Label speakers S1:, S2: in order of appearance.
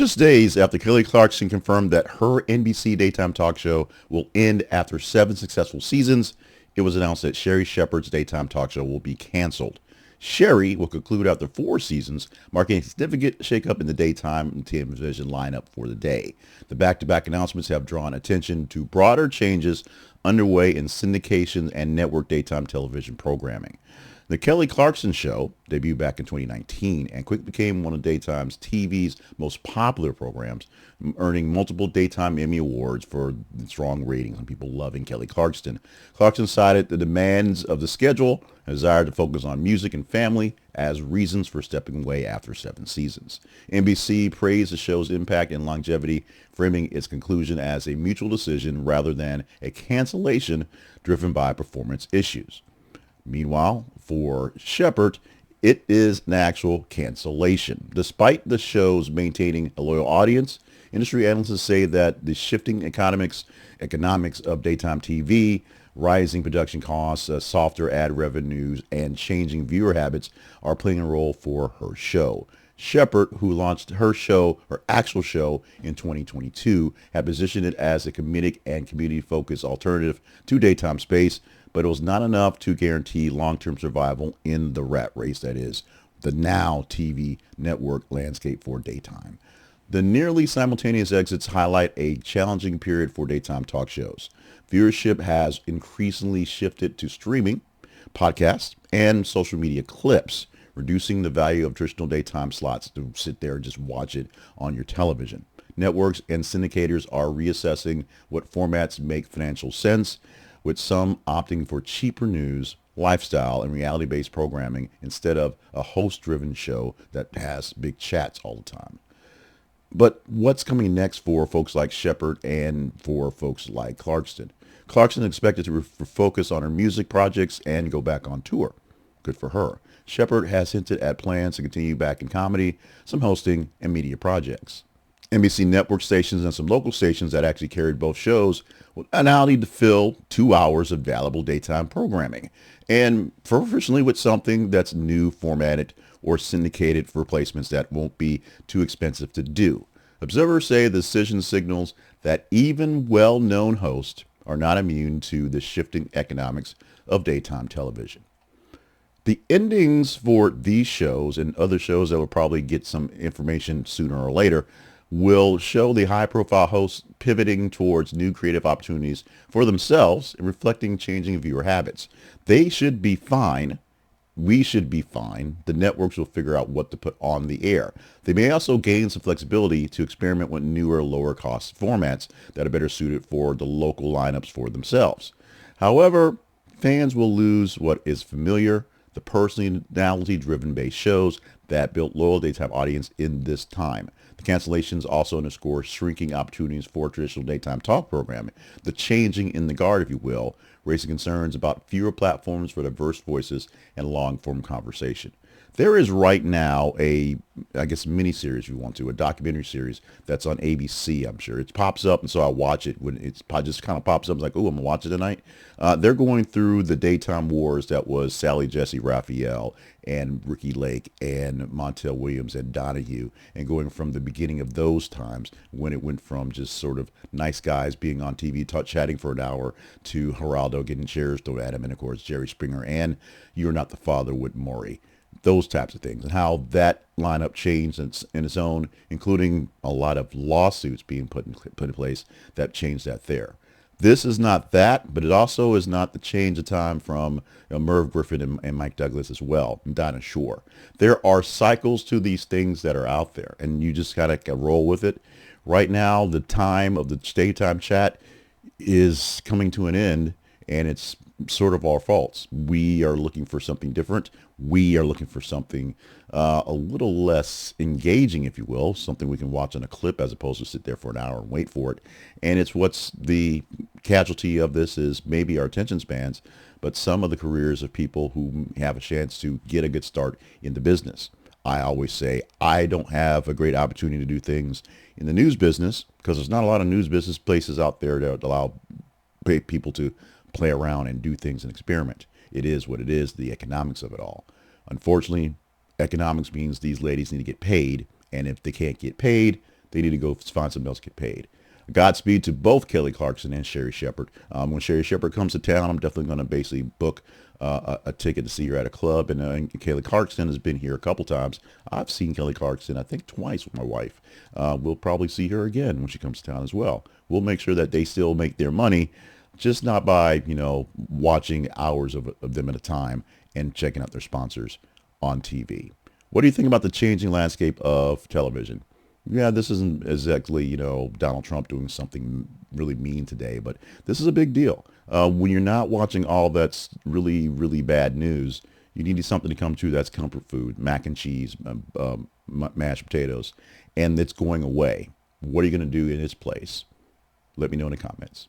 S1: Just days after Kelly Clarkson confirmed that her NBC daytime talk show will end after 7 successful seasons, it was announced that Sherri Shepherd's daytime talk show will be canceled. Sherri will conclude after 4 seasons, marking a significant shakeup in the daytime and television lineup for the day. The back-to-back announcements have drawn attention to broader changes underway in syndication and network daytime television programming. The Kelly Clarkson Show debuted back in 2019 and quickly became one of daytime's TV's most popular programs, earning multiple daytime Emmy Awards for the strong ratings and people loving Kelly Clarkson. Clarkson cited the demands of the schedule and desire to focus on music and family as reasons for stepping away after 7 seasons. NBC praised the show's impact and longevity, framing its conclusion as a mutual decision rather than a cancellation driven by performance issues. Meanwhile, for Shepherd, it is an actual cancellation. Despite the show's maintaining a loyal audience, industry analysts say that the shifting economics of daytime TV, rising production costs, softer ad revenues, and changing viewer habits are playing a role for her show. Shepherd, who launched her actual show in 2022, had positioned it as a comedic and community-focused alternative to daytime space, but it was not enough to guarantee long-term survival in the rat race that is the now TV network landscape for daytime. The nearly simultaneous exits highlight a challenging period for daytime talk shows. Viewership has increasingly shifted to streaming, podcasts, and social media clips, reducing the value of traditional daytime slots to sit there and just watch it on your television. Networks and syndicators are reassessing what formats make financial sense, with some opting for cheaper news, lifestyle, and reality-based programming instead of a host-driven show that has big chats all the time. But what's coming next for folks like Shepherd and for folks like Clarkson? Clarkson is expected to focus on her music projects and go back on tour. Good for her. Shepherd has hinted at plans to continue back in comedy, some hosting, and media projects. NBC network stations and some local stations that actually carried both shows will now need to fill 2 hours of valuable daytime programming, and professionally with something that's new, formatted, or syndicated for replacements that won't be too expensive to do. Observers say the decision signals that even well-known hosts are not immune to the shifting economics of daytime television. The endings for these shows and other shows that will probably get some information sooner or later will show the high-profile hosts pivoting towards new creative opportunities for themselves and reflecting changing viewer habits. They should be fine. We should be fine. The networks will figure out what to put on the air. They may also gain some flexibility to experiment with newer, lower-cost formats that are better suited for the local lineups for themselves. However, fans will lose what is familiar, the personality-driven based shows that built loyal daytime audience in this time. The cancellations also underscore shrinking opportunities for traditional daytime talk programming, the changing in the guard, if you will, raising concerns about fewer platforms for diverse voices and long-form conversation. There is right now mini-series, if you want to, a documentary series that's on ABC, I'm sure. It pops up, and so I watch it when it just kind of pops up. It's like, oh, I'm going to watch it tonight. They're going through the daytime wars that was Sally Jesse Raphael and Ricky Lake and Montel Williams and Donahue, and going from the beginning of those times when it went from just sort of nice guys being on TV chatting for an hour to Geraldo getting chairs thrown at him, and of course Jerry Springer and You're Not the Father with Maury. Those types of things, and how that lineup changed in its own, including a lot of lawsuits being put in place that changed that there. This is not that, but it also is not the change of time from Merv Griffin and Mike Douglas as well, and Dinah Shore. There are cycles to these things that are out there, and you just gotta roll with it. Right now, the time of the daytime chat is coming to an end, and it's sort of our faults. We are looking for something different. We are looking for something a little less engaging, if you will, something we can watch on a clip as opposed to sit there for an hour and wait for it. And it's what's the casualty of this is maybe our attention spans, but some of the careers of people who have a chance to get a good start in the business. I always say I don't have a great opportunity to do things in the news business because there's not a lot of news business places out there that allow people to play around and do things and experiment. It is what it is, the economics of it all. Unfortunately, economics means these ladies need to get paid, and if they can't get paid, They need to go find something else to get paid. Godspeed to both Kelly Clarkson and Sherri Shepherd. When Sherri Shepherd comes to town, I'm definitely going to basically book a ticket to see her at a club. And Kelly Clarkson has been here a couple times. I've seen Kelly Clarkson, I think, twice with my wife. We'll probably see her again when she comes to town as well. We'll make sure that they still make their money, just not by, watching hours of them at a time and checking out their sponsors on TV. What do you think about the changing landscape of television? Yeah, this isn't exactly, Donald Trump doing something really mean today, but this is a big deal. When you're not watching all that's really, really bad news, you need something to come to that's comfort food, mac and cheese, mashed potatoes, and it's going away. What are you going to do in its place? Let me know in the comments.